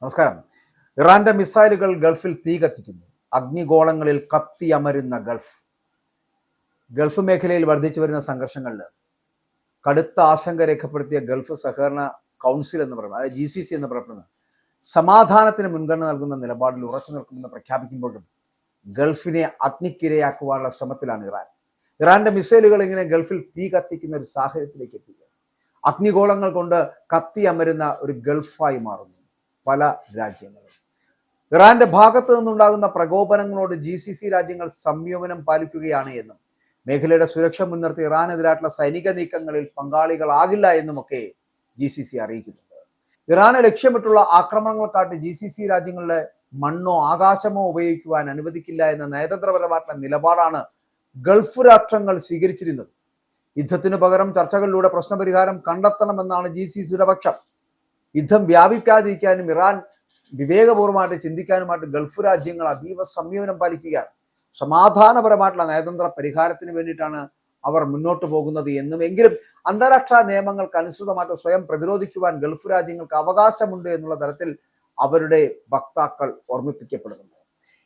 നമസ്കാരം. ഇറാന്റെ മിസൈലുകൾ ഗൾഫിൽ തീ കത്തിക്കുന്നു. അഗ്നിഗോളങ്ങളിൽ കത്തിയമരുന്ന ഗൾഫ് മേഖലയിൽ വർദ്ധിച്ചു വരുന്ന സംഘർഷങ്ങളിൽ കടുത്ത ആശങ്ക രേഖപ്പെടുത്തിയ ഗൾഫ് സഹകരണ കൗൺസിൽ എന്ന് പറയുന്നത്, അതായത് GCC എന്ന് പറയപ്പെടുന്നത്, സമാധാനത്തിന് മുൻഗണന നൽകുന്ന നിലപാടിൽ ഉറച്ചു നിൽക്കുമെന്ന് പ്രഖ്യാപിക്കുമ്പോഴും ഗൾഫിനെ അഗ്നിക്കിരയാക്കുവാനുള്ള ശ്രമത്തിലാണ് ഇറാന്റെ മിസൈലുകൾ ഇങ്ങനെ ഗൾഫിൽ തീ കത്തിക്കുന്ന ഒരു സാഹചര്യത്തിലേക്ക് എത്തിക്കുക. അഗ്നിഗോളങ്ങൾ കൊണ്ട് കത്തിയമരുന്ന ഒരു ഗൾഫായി മാറുന്നു പല രാജ്യങ്ങളും. ഇറാന്റെ ഭാഗത്ത് നിന്നുണ്ടാകുന്ന പ്രകോപനങ്ങളോട് GCC രാജ്യങ്ങൾ സംയമനം പാലിക്കുകയാണ് എന്നും മേഖലയുടെ സുരക്ഷ മുൻനിർത്തി ഇറാനെതിരായിട്ടുള്ള സൈനിക നീക്കങ്ങളിൽ പങ്കാളികളാകില്ല എന്നുമൊക്കെ GCC അറിയിക്കുന്നുണ്ട്. ഇറാനെ ലക്ഷ്യമിട്ടുള്ള ആക്രമണങ്ങൾക്കാട്ടി GCC രാജ്യങ്ങളുടെ മണ്ണോ ആകാശമോ ഉപയോഗിക്കുവാൻ അനുവദിക്കില്ല എന്ന നയതന്ത്രപരമായിട്ടുള്ള നിലപാടാണ് ഗൾഫ് രാഷ്ട്രങ്ങൾ സ്വീകരിച്ചിരുന്നത്. യുദ്ധത്തിന് പകരം ചർച്ചകളിലൂടെ പ്രശ്നപരിഹാരം കണ്ടെത്തണമെന്നാണ് GCCയുടെ പക്ഷം. യുദ്ധം വ്യാപിക്കാതിരിക്കാനും ഇറാൻ വിവേകപൂർവ്വമായിട്ട് ചിന്തിക്കാനുമായിട്ട് ഗൾഫ് രാജ്യങ്ങൾ അതീവ സംയമനം പാലിക്കുകയാണ്. സമാധാനപരമായിട്ടുള്ള നയതന്ത്ര പരിഹാരത്തിന് വേണ്ടിയിട്ടാണ് അവർ മുന്നോട്ട് പോകുന്നത് എങ്കിലും അന്താരാഷ്ട്ര നിയമങ്ങൾക്ക് അനുസൃതമായിട്ട് സ്വയം പ്രതിരോധിക്കുവാൻ ഗൾഫ് രാജ്യങ്ങൾക്ക് അവകാശമുണ്ട് എന്നുള്ള തരത്തിൽ അവരുടെ വക്താക്കൾ ഓർമ്മിപ്പിക്കപ്പെടുന്നുണ്ട്.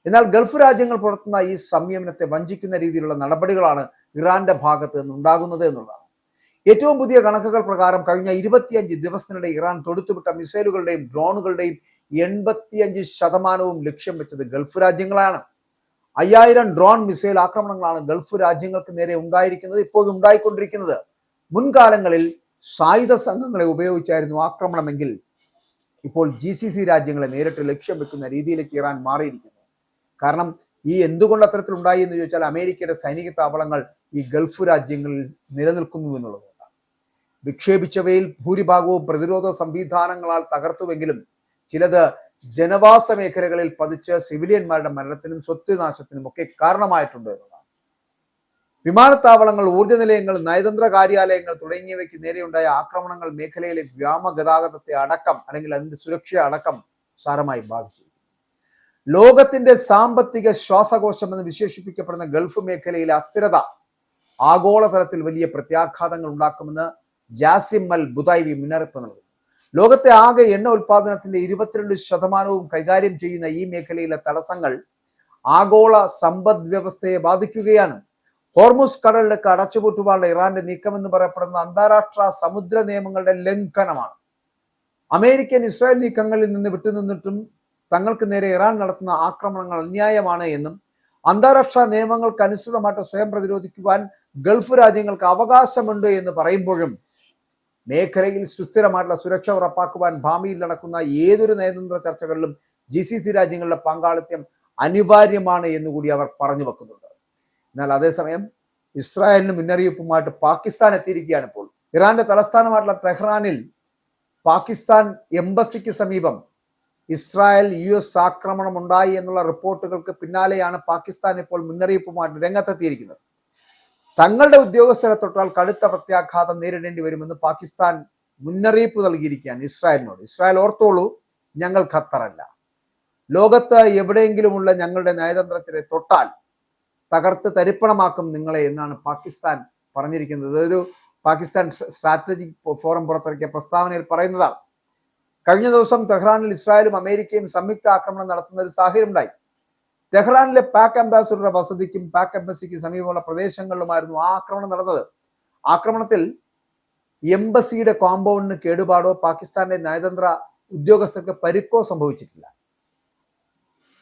എന്നാൽ ഗൾഫ് രാജ്യങ്ങൾ പുലർത്തുന്ന ഈ സംയമനത്തെ വഞ്ചിക്കുന്ന രീതിയിലുള്ള നടപടികളാണ് ഇറാന്റെ ഭാഗത്ത് നിന്നുണ്ടാകുന്നത് എന്നുള്ളതാണ്. ഏറ്റവും പുതിയ കണക്കുകൾ പ്രകാരം കഴിഞ്ഞ 25 ദിവസത്തിനിടെ ഇറാൻ തൊടുത്തുവിട്ട മിസൈലുകളുടെയും ഡ്രോണുകളുടെയും 85% ലക്ഷ്യം വെച്ചത് ഗൾഫ് രാജ്യങ്ങളാണ്. 5000 ഡ്രോൺ മിസൈൽ ആക്രമണങ്ങളാണ് ഗൾഫ് രാജ്യങ്ങൾക്ക് നേരെ ഉണ്ടായിരിക്കുന്നത്, ഇപ്പോഴും ഉണ്ടായിക്കൊണ്ടിരിക്കുന്നത്. മുൻകാലങ്ങളിൽ സായുധ സംഘങ്ങളെ ഉപയോഗിച്ചായിരുന്നു ആക്രമണമെങ്കിൽ ഇപ്പോൾ GCC രാജ്യങ്ങളെ നേരിട്ട് ലക്ഷ്യം വെക്കുന്ന രീതിയിലേക്ക് ഇറാൻ മാറിയിരിക്കുന്നു. കാരണം എന്തുകൊണ്ട് അത്തരത്തിൽ ഉണ്ടായി എന്ന് ചോദിച്ചാൽ അമേരിക്കയുടെ സൈനിക താവളങ്ങൾ ഈ ഗൾഫ് രാജ്യങ്ങളിൽ നിലനിൽക്കുന്നു എന്നുള്ളതുകൊണ്ടാണ്. വിക്ഷേപിച്ചവയിൽ ഭൂരിഭാഗവും പ്രതിരോധ സംവിധാനങ്ങളാൽ തകർത്തുവെങ്കിലും ചിലത് ജനവാസ മേഖലകളിൽ പതിച്ച് സിവിലിയന്മാരുടെ മരണത്തിനും സ്വത്തുനാശത്തിനും ഒക്കെ കാരണമായിട്ടുണ്ട് എന്നതാണ്. വിമാനത്താവളങ്ങൾ, ഊർജ്ജ നിലയങ്ങൾ, നയതന്ത്ര കാര്യാലയങ്ങൾ തുടങ്ങിയവയ്ക്ക് നേരെയുണ്ടായ ആക്രമണങ്ങൾ മേഖലയിലെ വ്യോമഗതാഗതത്തെ അടക്കം അല്ലെങ്കിൽ അതിന്റെ സുരക്ഷയെ അടക്കം സാരമായി ബാധിച്ചു. ലോകത്തിന്റെ സാമ്പത്തിക ശ്വാസകോശം എന്ന് വിശേഷിപ്പിക്കപ്പെടുന്ന ഗൾഫ് മേഖലയിലെ അസ്ഥിരത ആഗോളതലത്തിൽ വലിയ പ്രത്യാഘാതങ്ങൾ ഉണ്ടാക്കുമെന്ന് ജാസിം അൽ ബുദൈവി മുന്നറിയിപ്പ് നൽകുന്നു. ലോകത്തെ ആകെ എണ്ണ ഉൽപാദനത്തിന്റെ 22% കൈകാര്യം ചെയ്യുന്ന ഈ മേഖലയിലെ തടസ്സങ്ങൾ ആഗോള സമ്പദ് വ്യവസ്ഥയെ ബാധിക്കുകയാണ്. ഹോർമുസ് കടലിലേക്ക് അടച്ചുപൂട്ടുവാനുള്ള ഇറാന്റെ നീക്കം എന്ന് പറയപ്പെടുന്ന അന്താരാഷ്ട്ര സമുദ്ര നിയമങ്ങളുടെ ലംഘനമാണ്. അമേരിക്കൻ ഇസ്രായേൽ നീക്കങ്ങളിൽ നിന്ന് വിട്ടുനിന്നിട്ടും തങ്ങൾക്ക് നേരെ ഇറാൻ നടത്തുന്ന ആക്രമണങ്ങൾ അന്യായമാണ് എന്നും അന്താരാഷ്ട്ര നിയമങ്ങൾക്ക് അനുസൃതമായിട്ട് സ്വയം പ്രതിരോധിക്കുവാൻ ഗൾഫ് രാജ്യങ്ങൾക്ക് അവകാശമുണ്ട് എന്ന് പറയുമ്പോഴും മേഖലയിൽ സുസ്ഥിരമായിട്ടുള്ള സുരക്ഷ ഉറപ്പാക്കുവാൻ ഭാവിയിൽ നടക്കുന്ന ഏതൊരു നയതന്ത്ര ചർച്ചകളിലും GCC രാജ്യങ്ങളുടെ പങ്കാളിത്തം അനിവാര്യമാണ് എന്നുകൂടി അവർ പറഞ്ഞു വെക്കുന്നുണ്ട്. എന്നാൽ അതേസമയം ഇസ്രായേലിന് മുന്നറിയിപ്പുമായിട്ട് പാകിസ്ഥാൻ എത്തിയിരിക്കുകയാണ്. ഇപ്പോൾ ഇറാന്റെ തലസ്ഥാനമായിട്ടുള്ള ടെഹ്റാനിൽ പാകിസ്ഥാൻ എംബസിക്ക് സമീപം ഇസ്രായേൽ US ആക്രമണം ഉണ്ടായി എന്നുള്ള റിപ്പോർട്ടുകൾക്ക് പിന്നാലെയാണ് പാകിസ്ഥാൻ ഇപ്പോൾ മുന്നറിയിപ്പുമായിട്ട് രംഗത്തെത്തിയിരിക്കുന്നത്. തങ്ങളുടെ ഉദ്യോഗസ്ഥരെ തൊട്ടാൽ കടുത്ത പ്രത്യാഘാതം നേരിടേണ്ടി വരുമെന്ന് പാകിസ്ഥാൻ മുന്നറിയിപ്പ് നൽകിയിരിക്കുകയാണ് ഇസ്രായേലിനോട്. ഇസ്രായേൽ ഓർത്തോളൂ, ഞങ്ങൾ ഖത്തറല്ല. ലോകത്ത് എവിടെയെങ്കിലുമുള്ള ഞങ്ങളുടെ നയതന്ത്രത്തിനെ തൊട്ടാൽ തകർത്ത് തരിപ്പണമാക്കും നിങ്ങളെ എന്നാണ് പാകിസ്ഥാൻ പറഞ്ഞിരിക്കുന്നത്. ഒരു പാകിസ്ഥാൻ സ്ട്രാറ്റജിക് ഫോറം പുറത്തിറക്കിയ പ്രസ്താവനയിൽ പറയുന്നതാണ്. കഴിഞ്ഞ ദിവസം തെഹ്റാനിൽ ഇസ്രായേലും അമേരിക്കയും സംയുക്ത ആക്രമണം നടത്തുന്ന ഒരു സാഹചര്യം ഉണ്ടായി. തെഹ്റാനിലെ പാക് അംബാസഡറുടെ വസതിക്കും പാക് എംബസിക്ക് സമീപമുള്ള പ്രദേശങ്ങളിലുമായിരുന്നു ആ ആക്രമണം നടന്നത്. ആക്രമണത്തിൽ എംബസിയുടെ കോമ്പൗണ്ടിന് കേടുപാടോ പാകിസ്ഥാന്റെ നയതന്ത്ര ഉദ്യോഗസ്ഥർക്ക് പരിക്കോ സംഭവിച്ചിട്ടില്ല.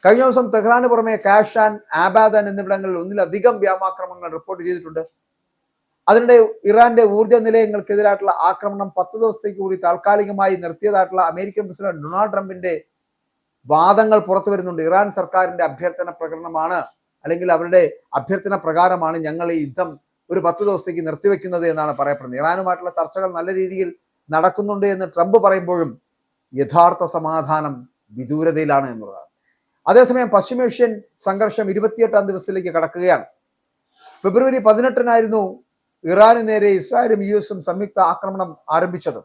കഴിഞ്ഞ ദിവസം തെഹ്റാന് പുറമെ കാഷാൻ, ആബാദൻ എന്നിവിടങ്ങളിൽ ഒന്നിലധികം വ്യോമാക്രമണങ്ങൾ റിപ്പോർട്ട് ചെയ്തിട്ടുണ്ട്. അതിനിടെ ഇറാന്റെ ഊർജ്ജ നിലയങ്ങൾക്കെതിരായിട്ടുള്ള ആക്രമണം 10 ദിവസത്തേക്ക് കൂടി താൽക്കാലികമായി നിർത്തിയതായിട്ടുള്ള അമേരിക്കൻ പ്രസിഡന്റ് ഡൊണാൾഡ് ട്രംപിന്റെ വാദങ്ങൾ പുറത്തു വരുന്നുണ്ട്. ഇറാൻ സർക്കാരിന്റെ അഭ്യർത്ഥന പ്രകടനമാണ്, അല്ലെങ്കിൽ അവരുടെ അഭ്യർത്ഥന പ്രകാരമാണ് ഞങ്ങൾ ഈ യുദ്ധം ഒരു 10 ദിവസത്തേക്ക് നിർത്തിവെക്കുന്നത് എന്നാണ് പറയപ്പെടുന്നത്. ഇറാനുമായിട്ടുള്ള ചർച്ചകൾ നല്ല രീതിയിൽ നടക്കുന്നുണ്ട് എന്ന് ട്രംപ് പറയുമ്പോഴും യഥാർത്ഥ സമാധാനം വിദൂരതയിലാണ് എന്നുള്ളതാണ്. അതേസമയം പശ്ചിമേഷ്യൻ സംഘർഷം 28ാം ദിവസത്തിലേക്ക് കടക്കുകയാണ്. ഫെബ്രുവരി 18-നായിരുന്നു ഇറാന് നേരെ ഇസ്രായേലും US സംയുക്ത ആക്രമണം ആരംഭിച്ചത്.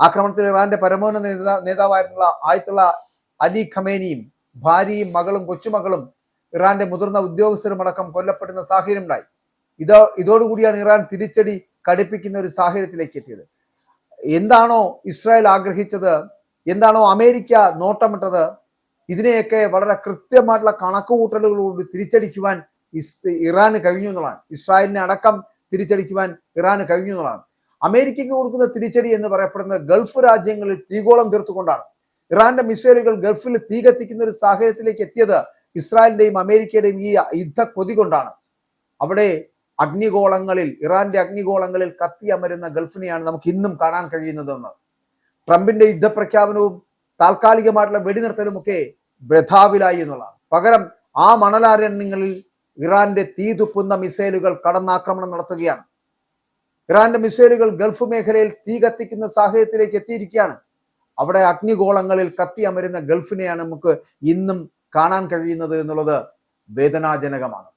ആക്രമണത്തിൽ ഇറാന്റെ പരമോന്നത നേതാവായിരുന്ന ആയത്തുള്ള അലി ഖമേനിയും ഭാര്യയും മകളും കൊച്ചുമകളും ഇറാന്റെ മുതിർന്ന ഉദ്യോഗസ്ഥരുമടക്കം കൊല്ലപ്പെടുന്ന സാഹചര്യം ഉണ്ടായി. ഇതോടുകൂടിയാണ് ഇറാൻ തിരിച്ചടി കടുപ്പിക്കുന്ന ഒരു സാഹചര്യത്തിലേക്ക് എത്തിയത്. എന്താണോ ഇസ്രായേൽ ആഗ്രഹിച്ചത് എന്താണോ അമേരിക്ക നോട്ടമിട്ടത് ഇതിനെയൊക്കെ വളരെ കൃത്യമായിട്ടുള്ള കണക്കുകൂട്ടലുകളോട് തിരിച്ചടിക്കുവാൻ ഇറാന് കഴിഞ്ഞു എന്നുള്ളതാണ്. ഇസ്രായേലിനെ അടക്കം തിരിച്ചടിക്കുവാൻ ഇറാന് കഴിഞ്ഞു എന്നുള്ളതാണ്. അമേരിക്കയ്ക്ക് കൊടുക്കുന്ന തിരിച്ചടി എന്ന് പറയപ്പെടുന്നത് ഗൾഫ് രാജ്യങ്ങളിൽ തീഗോളം തീർത്തുകൊണ്ടാണ്. ഇറാന്റെ മിസൈലുകൾ ഗൾഫിൽ തീ കത്തിക്കുന്ന ഒരു സാഹചര്യത്തിലേക്ക് എത്തിയത് ഇസ്രായേലിന്റെയും അമേരിക്കയുടെയും ഈ യുദ്ധ കൊതി കൊണ്ടാണ്. അവിടെ അഗ്നിഗോളങ്ങളിൽ, ഇറാന്റെ അഗ്നിഗോളങ്ങളിൽ കത്തിയമരുന്ന ഗൾഫിനെയാണ് നമുക്ക് ഇന്നും കാണാൻ കഴിയുന്നതെന്ന്. ട്രംപിന്റെ യുദ്ധപ്രഖ്യാപനവും താൽക്കാലികമായിട്ടുള്ള വെടിനിർത്തലും ഒക്കെ വൃഥാവിലായി എന്നുള്ളതാണ്. പകരം ആ മണലാരണ്യങ്ങളിൽ ഇറാന്റെ തീ തുപ്പുന്ന മിസൈലുകൾ കടന്നാക്രമണം നടത്തുകയാണ്. ഇറാന്റെ മിസൈലുകൾ ഗൾഫ് മേഖലയിൽ തീ കത്തിക്കുന്ന സാഹചര്യത്തിലേക്ക് എത്തിയിരിക്കുകയാണ്. അവിടെ അഗ്നിഗോളങ്ങളിൽ കത്തിയമരുന്ന ഗൾഫിനെയാണ് നമുക്ക് ഇന്നും കാണാൻ കഴിയുന്നത് എന്നുള്ളത് വേദനാജനകമാണ്.